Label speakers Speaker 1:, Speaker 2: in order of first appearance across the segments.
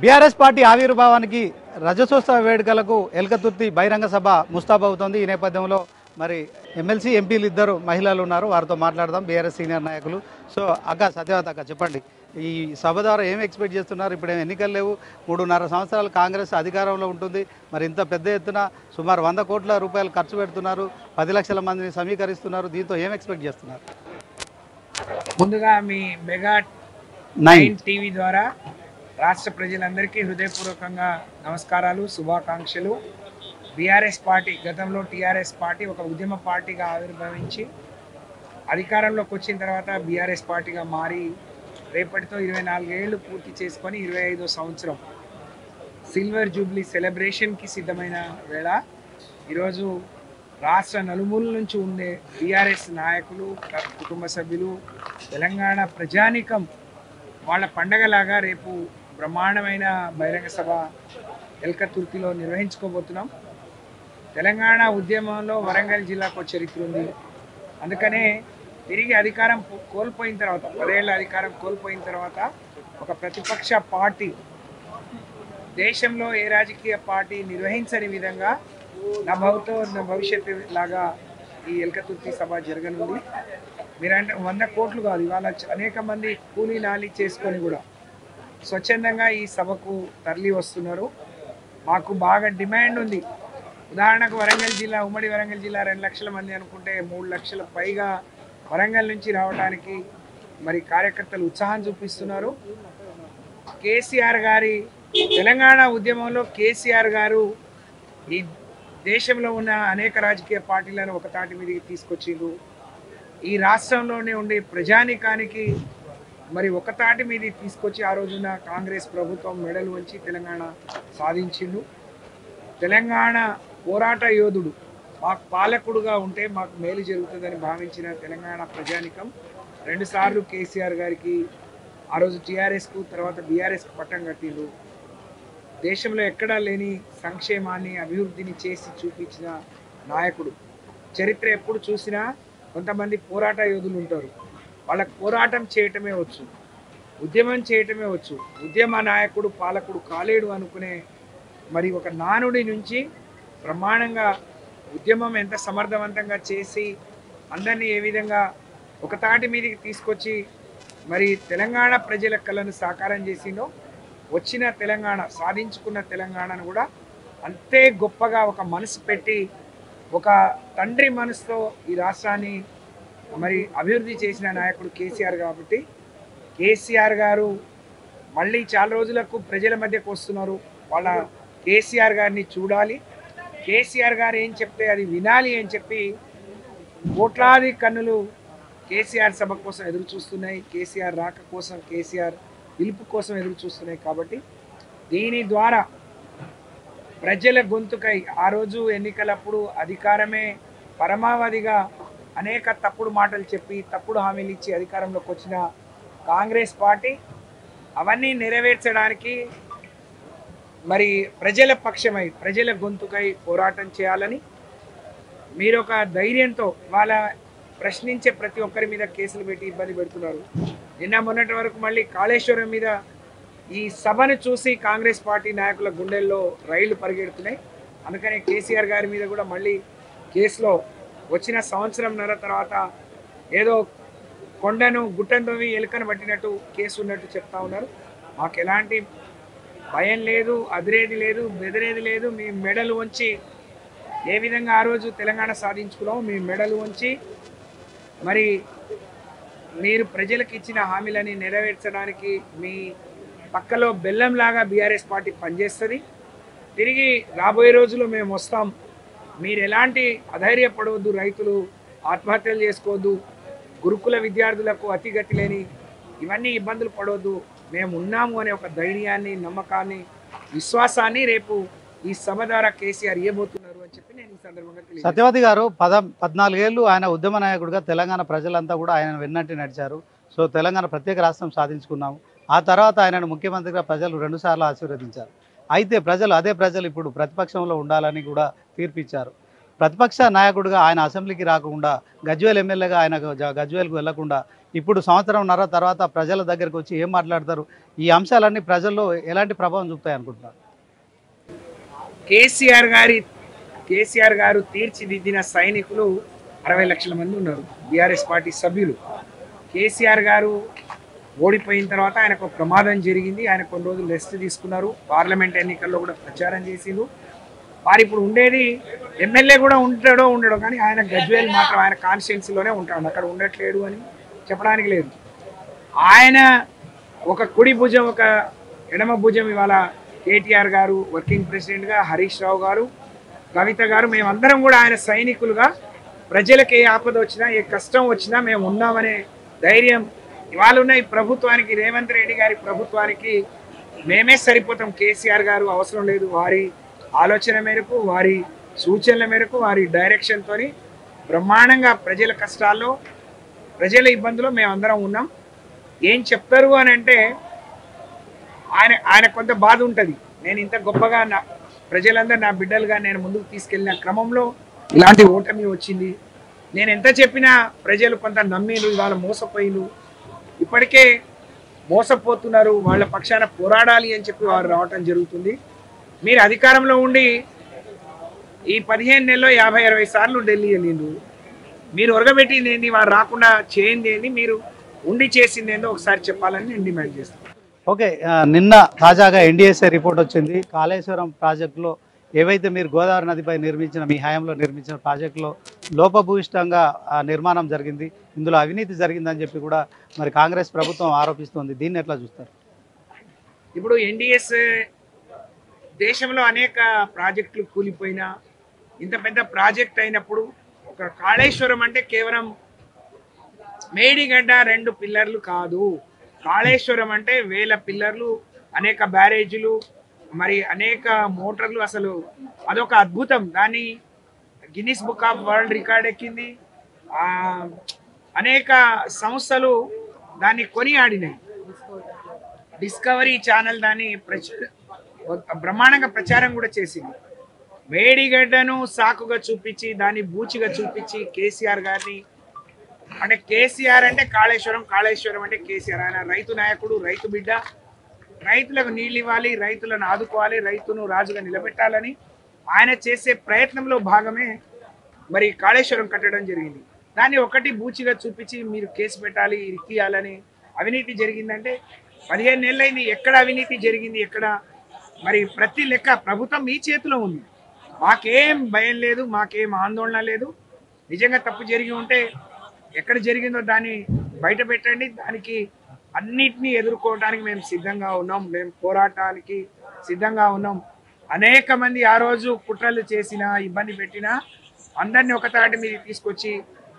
Speaker 1: BRS party ఆవిర్భావానికి రజతోత్సవ వేడుకలకు ఎల్కతుర్తి బహిరంగ సభ ముస్తాబవుతోంది. ఈ నేపథ్యంలో మరి ఎమ్మెల్సీ ఎంపీలు ఇద్దరు మహిళలు ఉన్నారు, వారితో మాట్లాడదాం. బీఆర్ఎస్ సీనియర్ నాయకులు. సో అక్క సత్యవతి అక్క, చెప్పండి, ఈ సభ ద్వారా ఏం ఎక్స్పెక్ట్ చేస్తున్నారు? ఇప్పుడు ఎన్నికలు లేవు, 3.5 సంవత్సరాలు కాంగ్రెస్ అధికారంలో ఉంటుంది. మరి ఇంత పెద్ద ఎత్తున సుమారు 100 కోట్ల రూపాయలు ఖర్చు పెడుతున్నారు, 10 లక్షల మందిని సమీకరిస్తున్నారు. దీంతో ఏం ఎక్స్పెక్ట్ చేస్తున్నారు?
Speaker 2: ముందుగా మీ మెగా 9 టీవీ ద్వారా రాష్ట్ర ప్రజలందరికీ హృదయపూర్వకంగా నమస్కారాలు, శుభాకాంక్షలు. బీఆర్ఎస్ పార్టీ గతంలో టీఆర్ఎస్ పార్టీ ఒక ఉద్యమ పార్టీగా ఆవిర్భవించి అధికారంలోకి వచ్చిన తర్వాత బీఆర్ఎస్ పార్టీగా మారి రేపటితో 24 ఏళ్ళు పూర్తి చేసుకొని 25వ సంవత్సరం సిల్వర్ జూబ్లీ సెలబ్రేషన్కి సిద్ధమైన వేళ ఈరోజు రాష్ట్ర నలుమూల నుంచి ఉండే బీఆర్ఎస్ నాయకులు, కుటుంబ సభ్యులు, తెలంగాణ ప్రజానీకం వాళ్ళ పండగలాగా రేపు బ్రహ్మాండమైన బహిరంగ సభ ఎల్కతుర్తిలో నిర్వహించుకోబోతున్నాం. తెలంగాణ ఉద్యమంలో వరంగల్ జిల్లాకు చరిత్ర ఉంది. అందుకనే తిరిగి అధికారం కోల్పోయిన తర్వాత, 10 ఏళ్ళ అధికారం కోల్పోయిన తర్వాత ఒక ప్రతిపక్ష పార్టీ దేశంలో ఏ రాజకీయ పార్టీ నిర్వహించని విధంగా నా భవిష్యత్తు లాగా ఈ ఎల్కతుర్తి సభ జరగనుంది. మీరంటే 100 కోట్లు కాదు, ఇవాళ అనేక మంది కూలీ నాలి చేసుకొని కూడా స్వచ్ఛందంగా ఈ సభకు తరలి వస్తున్నారు. మాకు బాగా డిమాండ్ ఉంది. ఉదాహరణకు వరంగల్ జిల్లా, ఉమ్మడి వరంగల్ జిల్లా 2 లక్షల మంది అనుకుంటే 3 లక్షల పైగా వరంగల్ నుంచి రావడానికి మరి కార్యకర్తలు ఉత్సాహం చూపిస్తున్నారు. కేసీఆర్ గారి తెలంగాణ ఉద్యమంలో కేసీఆర్ గారు ఈ దేశంలో ఉన్న అనేక రాజకీయ పార్టీలను ఒక తాటి మీదకి తీసుకొచ్చిండ్రు. ఈ రాష్ట్రంలోనే ఉండే ప్రజానీకానికి మరి ఒక తాటి మీద తీసుకొచ్చి ఆ రోజున కాంగ్రెస్ ప్రభుత్వం మెడలు వంచి తెలంగాణ సాధించిండు. తెలంగాణ పోరాట యోధుడు మాకు పాలకుడుగా ఉంటే మాకు మేలు జరుగుతుందని భావించిన తెలంగాణ ప్రజానీకం 2 సార్లు కేసీఆర్ గారికి ఆ రోజు టీఆర్ఎస్కు తర్వాత బీఆర్ఎస్కు పట్టం కట్టిండు. దేశంలో ఎక్కడా లేని సంక్షేమాన్ని, అభివృద్ధిని చేసి చూపించిన నాయకుడు. చరిత్ర ఎప్పుడు చూసినా కొంతమంది పోరాట యోధులు ఉంటారు, వాళ్ళకు పోరాటం చేయటమే వచ్చు, ఉద్యమం చేయటమే వచ్చు. ఉద్యమ నాయకుడు పాలకుడు కాలేడు అనుకునే మరి ఒక నానుడి నుంచి బ్రహ్మాండంగా ఉద్యమం ఎంత సమర్థవంతంగా చేసి అందరినీ ఏ విధంగా ఒక తాటి మీదకి తీసుకొచ్చి మరి తెలంగాణ ప్రజల కళను సాకారం చేసిందో, వచ్చిన తెలంగాణ, సాధించుకున్న తెలంగాణను కూడా అంతే గొప్పగా ఒక మనసు పెట్టి ఒక తండ్రి మనసుతో ఈ రాష్ట్రాన్ని మరి అభివృద్ధి చేసిన నాయకుడు కేసీఆర్. కాబట్టి కేసీఆర్ గారు మళ్ళీ చాలా రోజులకు ప్రజల మధ్యకు వస్తున్నారు. వాళ్ళ కేసీఆర్ గారిని చూడాలి, కేసీఆర్ గారు ఏం చెప్తే అది వినాలి అని చెప్పి కోట్లాది కన్నులు కేసీఆర్ సభ కోసం ఎదురు చూస్తున్నాయి. కేసీఆర్ రాక కోసం, కేసీఆర్ పిలుపు కోసం ఎదురు చూస్తున్నాయి. కాబట్టి దీని ద్వారా ప్రజల గొంతుకై ఆ రోజు ఎన్నికలప్పుడు అధికారమే పరమావధిగా అనేక తప్పుడు మాటలు చెప్పి తప్పుడు హామీలు ఇచ్చి అధికారంలోకి వచ్చిన కాంగ్రెస్ పార్టీ అవన్నీ నెరవేర్చడానికి మరి ప్రజల పక్షమై, ప్రజల గొంతుకై పోరాటం చేయాలని మీరు ఒక ధైర్యంతో వాళ్ళ ప్రశ్నించే ప్రతి ఒక్కరి మీద కేసులు పెట్టి ఇబ్బంది పెడుతున్నారు. నిన్న మొన్నటి వరకు మళ్ళీ కాళేశ్వరం మీద ఈ సభను చూసి కాంగ్రెస్ పార్టీ నాయకుల గుండెల్లో రైళ్లు పరిగెడుతున్నాయి. అందుకనే కేసీఆర్ గారి మీద కూడా మళ్ళీ కేసులో వచ్చిన సంవత్సరంన్నర తర్వాత ఏదో కొండను గుట్టను తవ్వి ఎలుకను పట్టినట్టు కేసు ఉన్నట్టు చెప్తా ఉన్నారు. మాకు ఎలాంటి భయం లేదు, అదిరేది లేదు, బెదిరేది లేదు. మీ మెడలు వంచి ఏ విధంగా ఆ రోజు తెలంగాణ సాధించుకున్నామో మీ మెడలు వంచి మరి మీరు ప్రజలకు ఇచ్చిన హామీలని నెరవేర్చడానికి మీ పక్కలో బెల్లంలాగా బీఆర్ఎస్ పార్టీ పనిచేస్తుంది. తిరిగి రాబోయే రోజుల్లో మేము వస్తాం. మీరు ఎలాంటి అధైర్యపడవద్దు, రైతులు ఆత్మహత్యలు చేసుకోవద్దు, గురుకుల విద్యార్థులకు అతిగతి లేని ఇవన్నీ ఇబ్బందులు పడవద్దు, మేము ఉన్నాము అనే ఒక ధైర్యాన్ని, నమ్మకాన్ని, విశ్వాసాన్ని రేపు ఈ సభ ద్వారా కేసీఆర్ ఇవ్వబోతున్నారు అని చెప్పి నేను ఈ సందర్భంగా తెలియజేస్తాను.
Speaker 1: సత్యవతి గారు, 14 ఏళ్ళు ఆయన ఉద్యమ నాయకుడిగా తెలంగాణ ప్రజలంతా కూడా ఆయన వెన్నట్టు నడిచారు. సో తెలంగాణ ప్రత్యేక రాష్ట్రం సాధించుకున్నాము. ఆ తర్వాత ఆయనను ముఖ్యమంత్రిగా ప్రజలు 2 సార్లు ఆశీర్వదించారు. అయితే అదే ప్రజలు ఇప్పుడు ప్రతిపక్షంలో ఉండాలని కూడా తీర్పిచ్చారు. ప్రతిపక్ష నాయకుడిగా ఆయన అసెంబ్లీకి రాకుండా గజ్వేల్ ఎమ్మెల్యేగా ఆయన గజ్వేల్కు వెళ్లకుండా ఇప్పుడు సంవత్సరంన్నర తర్వాత ప్రజల దగ్గరికి వచ్చి ఏం మాట్లాడతారు? ఈ అంశాలన్నీ ప్రజల్లో ఎలాంటి ప్రభావం చూపుతాయి అనుకుంటున్నారు?
Speaker 2: కేసీఆర్ గారు తీర్చిదిద్దిన సైనికులు 60 లక్షల మంది ఉన్నారు, బీఆర్ఎస్ పార్టీ సభ్యులు. కేసీఆర్ గారు ఓడిపోయిన తర్వాత ఆయనకు ప్రమాదం జరిగింది, ఆయన కొన్ని రోజులు రెస్ట్ తీసుకున్నారు, పార్లమెంట్ ఎన్నికల్లో కూడా ప్రచారం చేసిండు. వారు ఇప్పుడు ఉండేది ఎమ్మెల్యే కూడా ఉండడో కానీ ఆయన గజ్వేల్ మాత్రం ఆయన కాన్స్టిట్యున్సీలోనే ఉంటాడు, అక్కడ ఉండట్లేడు అని చెప్పడానికి లేదు. ఆయన ఒక కుడి భుజం ఒక ఎడమ భుజం. ఇవాళ కేటీఆర్ గారు వర్కింగ్ ప్రెసిడెంట్గా, హరీష్ రావు గారు, కవిత గారు, మేమందరం కూడా ఆయన సైనికులుగా ప్రజలకు ఏ ఆపద వచ్చినా ఏ కష్టం వచ్చినా మేము ఉన్నామనే ధైర్యం ఇవాళ ఉన్న ఈ ప్రభుత్వానికి, రేవంత్ రెడ్డి గారి ప్రభుత్వానికి మేమే సరిపోతాం. కేసీఆర్ గారు అవసరం లేదు. వారి ఆలోచన మేరకు, వారి సూచనల మేరకు, వారి డైరెక్షన్తో బ్రహ్మాండంగా ప్రజల కష్టాల్లో, ప్రజల ఇబ్బందుల్లో మేమందరం ఉన్నాం. ఏం చెప్తారు అని అంటే ఆయన కొంత బాధ ఉంటుంది. నేను ఇంత గొప్పగా ప్రజలందరూ నా బిడ్డలుగా నేను ముందుకు తీసుకెళ్ళిన క్రమంలో ఇలాంటి ఓటమి వచ్చింది. నేను ఎంత చెప్పినా ప్రజలు కొంత నమ్మిలు, ఇవాళ మోసపోయిలు, ఇప్పటికే మోసపోతున్నారు. వాళ్ళ పక్షాన పోరాడాలి అని చెప్పి వారు రావటం జరుగుతుంది. మీరు అధికారంలో ఉండి ఈ 15 నెలల్లో 50-60 సార్లు ఢిల్లీ వెళ్ళిండు. మీరు ఒరగబెట్టింది ఏంది, వారు రాకుండా చేయింది ఏంది, మీరు ఉండి చేసింది ఏందో ఒకసారి చెప్పాలని నేను డిమాండ్ చేస్తాను.
Speaker 1: ఓకే, నిన్న తాజాగా ఎన్డీఎస్ఏ రిపోర్ట్ వచ్చింది. కాళేశ్వరం ప్రాజెక్టులో ఏవైతే మీరు గోదావరి నదిపై నిర్మించిన, మీ హయాంలో నిర్మించిన ప్రాజెక్టులో లోపభూయిష్టంగా నిర్మాణం జరిగింది, ఇందులో అవినీతి జరిగిందని చెప్పి కూడా మరి కాంగ్రెస్ ప్రభుత్వం ఆరోపిస్తోంది. దీన్ని ఎట్లా చూస్తారు?
Speaker 2: ఇప్పుడు ఎన్డీఎస్ఏ దేశంలో అనేక ప్రాజెక్టులు కూలిపోయినా, ఇంత పెద్ద ప్రాజెక్ట్ అయినప్పుడు ఒక కాళేశ్వరం అంటే కేవలం మేడిగడ్డ 2 పిల్లర్లు కాదు. కాళేశ్వరం అంటే వేల పిల్లర్లు, అనేక బ్యారేజీలు, మరి అనేక మోటార్లు. అసలు అదొక అద్భుతం. దాన్ని Guinness book of world record ఎక్కింది. అనేక సంస్థలు దాన్ని కొనియాడినాయి. డిస్కవరీ ఛానల్ దాన్ని బ్రహ్మాండంగా ప్రచారం కూడా చేసింది. మేడిగడ్డను సాకుగా చూపించి, దాన్ని బూచిగా చూపించి కేసీఆర్ గారిని, అంటే కేసీఆర్ అంటే కాళేశ్వరం, కాళేశ్వరం అంటే కేసీఆర్. ఆయన రైతు నాయకుడు, రైతు బిడ్డ, రైతులకు నీళ్ళు ఇవ్వాలి, రైతులను ఆదుకోవాలి, రైతును రాజుగా నిలబెట్టాలని ఆయన చేసే ప్రయత్నంలో భాగమే మరి కాళేశ్వరం కట్టడం జరిగింది. దాన్ని ఒకటి బూచిగా చూపించి మీరు కేసు పెట్టాలి, ఇరికియాలని, అవినీతి జరిగిందంటే 15 నెలలైంది. ఎక్కడ అవినీతి జరిగింది, ఎక్కడ మరి ప్రతి లెక్క ప్రభుత్వం మీ చేతిలో ఉంది. మాకేం భయం లేదు, మాకేం ఆందోళన లేదు. నిజంగా తప్పు జరిగి ఉంటే ఎక్కడ జరిగిందో దాన్ని బయట పెట్టండి. దానికి అన్నిటినీ ఎదుర్కోవడానికి మేము సిద్ధంగా ఉన్నాం, మేము పోరాటానికి సిద్ధంగా ఉన్నాం. అనేక మంది ఆ రోజు కుట్రలు చేసినా, ఇబ్బంది పెట్టినా అందరినీ ఒకతాటి మీద తీసుకొచ్చి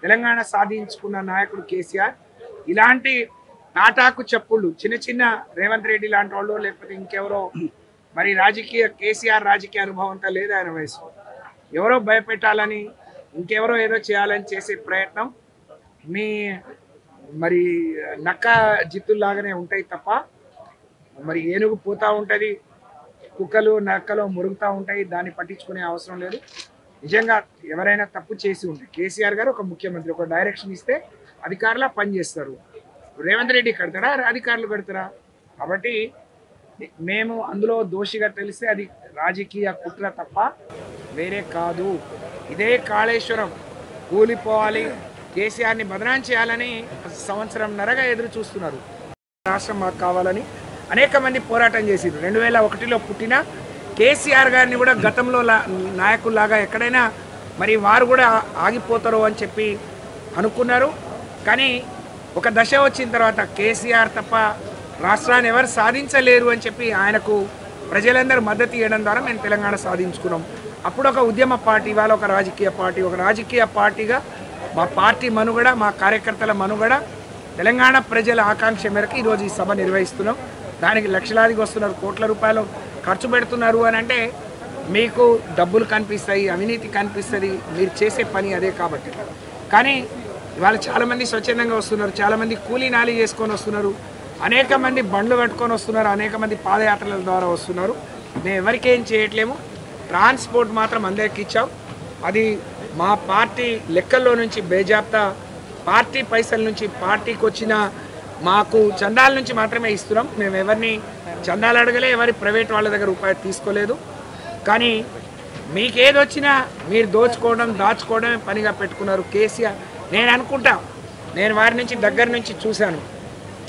Speaker 2: తెలంగాణ సాధించుకున్న నాయకుడు కేసీఆర్. ఇలాంటి నాటాకు చెప్పుళ్ళు చిన్న చిన్న రేవంత్ రెడ్డి లాంటి వాళ్ళు, లేకపోతే ఇంకెవరో మరి కేసీఆర్ రాజకీయ అనుభవం అంతా లేదు ఆయన వయసు. ఎవరో భయపెట్టాలని, ఇంకెవరో ఏదో చేయాలని చేసే ప్రయత్నం మీ మరి నక్క జిత్తుల్లాగానే ఉంటాయి తప్ప, మరి ఏనుగు పోతూ ఉంటుంది, కుక్కలు నక్కలు మురుగుతూ ఉంటాయి, దాన్ని పట్టించుకునే అవసరం లేదు. నిజంగా ఎవరైనా తప్పు చేసి ఉంటే, కేసీఆర్ గారు ఒక ముఖ్యమంత్రి, ఒక డైరెక్షన్ ఇస్తే అధికారులా పనిచేస్తారు. రేవంత్ రెడ్డి కడతారా, అధికారులు కడతారా? కాబట్టి మేము అందులో దోషిగా తెలిస్తే అది రాజకీయ కుట్ర తప్ప వేరే కాదు. ఇదే కాళేశ్వరం కూలిపోవాలి, కేసీఆర్ని బదనాం చేయాలని సంవత్సరంన్నరగా ఎదురు చూస్తున్నారు. రాష్ట్రం మాకు కావాలని అనేక మంది పోరాటం చేసిండ్రు. 2001లో పుట్టిన కేసీఆర్ గారిని కూడా గతంలో నాయకుల్లాగా ఎక్కడైనా మరి వారు కూడా ఆగిపోతారు అని చెప్పి అనుకున్నారు. కానీ ఒక దశ వచ్చిన తర్వాత కేసీఆర్ తప్ప రాష్ట్రాన్ని ఎవరు సాధించలేరు అని చెప్పి ఆయనకు ప్రజలందరూ మద్దతు ఇవ్వడం ద్వారా మేము తెలంగాణ సాధించుకున్నాం. అప్పుడు ఒక ఉద్యమ పార్టీ, ఇవాళ ఒక రాజకీయ పార్టీ. ఒక రాజకీయ పార్టీగా మా పార్టీ మనుగడ, మా కార్యకర్తల మనుగడ, తెలంగాణ ప్రజల ఆకాంక్ష మేరకు ఈరోజు ఈ సభ నిర్వహిస్తున్నాం. దానికి లక్షలాదికి వస్తున్నారు, కోట్ల రూపాయలు ఖర్చు పెడుతున్నారు అని అంటే మీకు డబ్బులు కనిపిస్తాయి, అవినీతి కనిపిస్తుంది, మీరు చేసే పని అదే కాబట్టి. కానీ ఇవాళ చాలామంది స్వచ్ఛందంగా వస్తున్నారు, చాలామంది కూలీ నాలి చేసుకొని వస్తున్నారు, అనేక మంది బండ్లు కట్టుకొని వస్తున్నారు, అనేక మంది పాదయాత్రల ద్వారా వస్తున్నారు. మేము ఎవరికేం చేయట్లేము, ట్రాన్స్పోర్ట్ మాత్రం అందరికి ఇచ్చాం. అది మా పార్టీ లెక్కల్లో నుంచి బేజాప్తా పార్టీ పైసల నుంచి పార్టీకి వచ్చిన మాకు చందాల నుంచి మాత్రమే ఇస్తున్నాం. మేము ఎవరిని చందాలు అడగలే, ఎవరి ప్రైవేట్ వాళ్ళ దగ్గర రూపాయి తీసుకోలేదు. కానీ మీకేదొచ్చినా మీరు దోచుకోవడం దాచుకోవడమే పనిగా పెట్టుకున్నారు కేసీఆర్. నేను అనుకుంటా, నేను వారి నుంచి దగ్గర నుంచి చూశాను.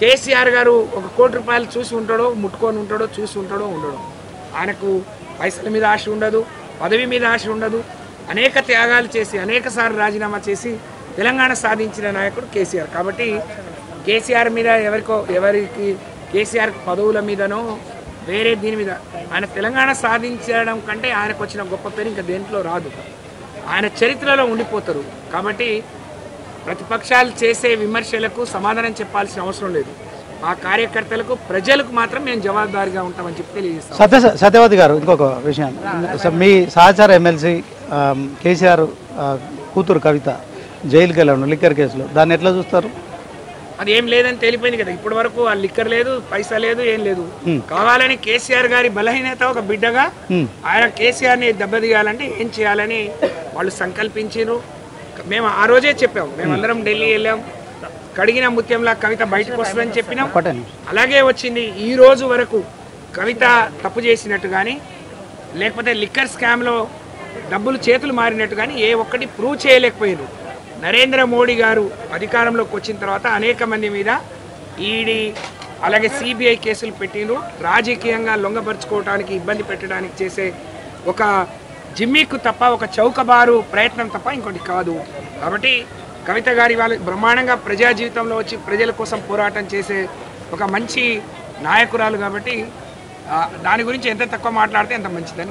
Speaker 2: కేసీఆర్ గారు 1 కోటి రూపాయలు చూసి ఉంటాడో, ముట్టుకొని ఉంటాడో, చూసి ఉంటాడో ఉండడో. ఆయనకు పైసల మీద ఆశ ఉండదు, పదవి మీద ఆశ ఉండదు. అనేక త్యాగాలు చేసి అనేకసార్లు రాజీనామా చేసి తెలంగాణ సాధించిన నాయకుడు కేసీఆర్. కాబట్టి కేసీఆర్ మీద ఎవరికి కేసీఆర్ పదవుల మీదనో వేరే దీని మీద ఆయన తెలంగాణ సాధించడం కంటే ఆయనకు వచ్చిన గొప్ప పేరు ఇంకా దేంట్లో రాదు. ఆయన చరిత్రలో ఉండిపోతారు. కాబట్టి ప్రతిపక్షాలు చేసే విమర్శలకు సమాధానం చెప్పాల్సిన అవసరం లేదు. మా కార్యకర్తలకు ప్రజలకు మాత్రం మేము జవాబుదారీగా ఉంటామని చెప్పి తెలియజేస్తాం.
Speaker 1: సత్యవతి గారు, ఇంకొక విషయం, మీ సహచార ఎమ్మెల్సీ కేసీఆర్ కూతురు కవిత జైలుకి వెళ్ళాను లిక్కర్ కేసులో, దాన్ని ఎట్లా చూస్తారు?
Speaker 2: అది ఏం లేదని తెలిపోయింది కదా. ఇప్పటి వరకు ఆ లిక్కర్ లేదు, పైసా లేదు, ఏం లేదు. కావాలని కేసీఆర్ గారి బలహీనత ఒక బిడ్డగా ఆయన కేసీఆర్ని దెబ్బతీయాలంటే ఏం చేయాలని వాళ్ళు సంకల్పించారు. మేము ఆ రోజే చెప్పాం. మేమందరం ఢిల్లీ వెళ్ళాం. కడిగిన ముత్యంలా కవిత బయటకు వస్తుందని చెప్పినాం. అలాగే వచ్చింది. ఈ రోజు వరకు కవిత తప్పు చేసినట్టు కానీ లేకపోతే లిక్కర్ స్కామ్లో డబ్బులు చేతులు మారినట్టు కానీ ఏ ఒక్కటి ప్రూవ్ చేయలేకపోయారు. నరేంద్ర మోడీ గారు అధికారంలోకి వచ్చిన తర్వాత అనేక మంది మీద ఈడీ అలాగే సిబిఐ కేసులు పెట్టిండ్రు. రాజకీయంగా లొంగపరుచుకోవడానికి ఇబ్బంది పెట్టడానికి చేసే ఒక జిమ్మిక్కు తప్ప, ఒక చౌకబారు ప్రయత్నం తప్ప ఇంకోటి కాదు. కాబట్టి కవిత గారి వాళ్ళు బ్రహ్మాండంగా ప్రజా జీవితంలో వచ్చి ప్రజల కోసం పోరాటం చేసే ఒక మంచి నాయకురాలు. కాబట్టి దాని గురించి ఎంత తక్కువ మాట్లాడితే అంత మంచిదని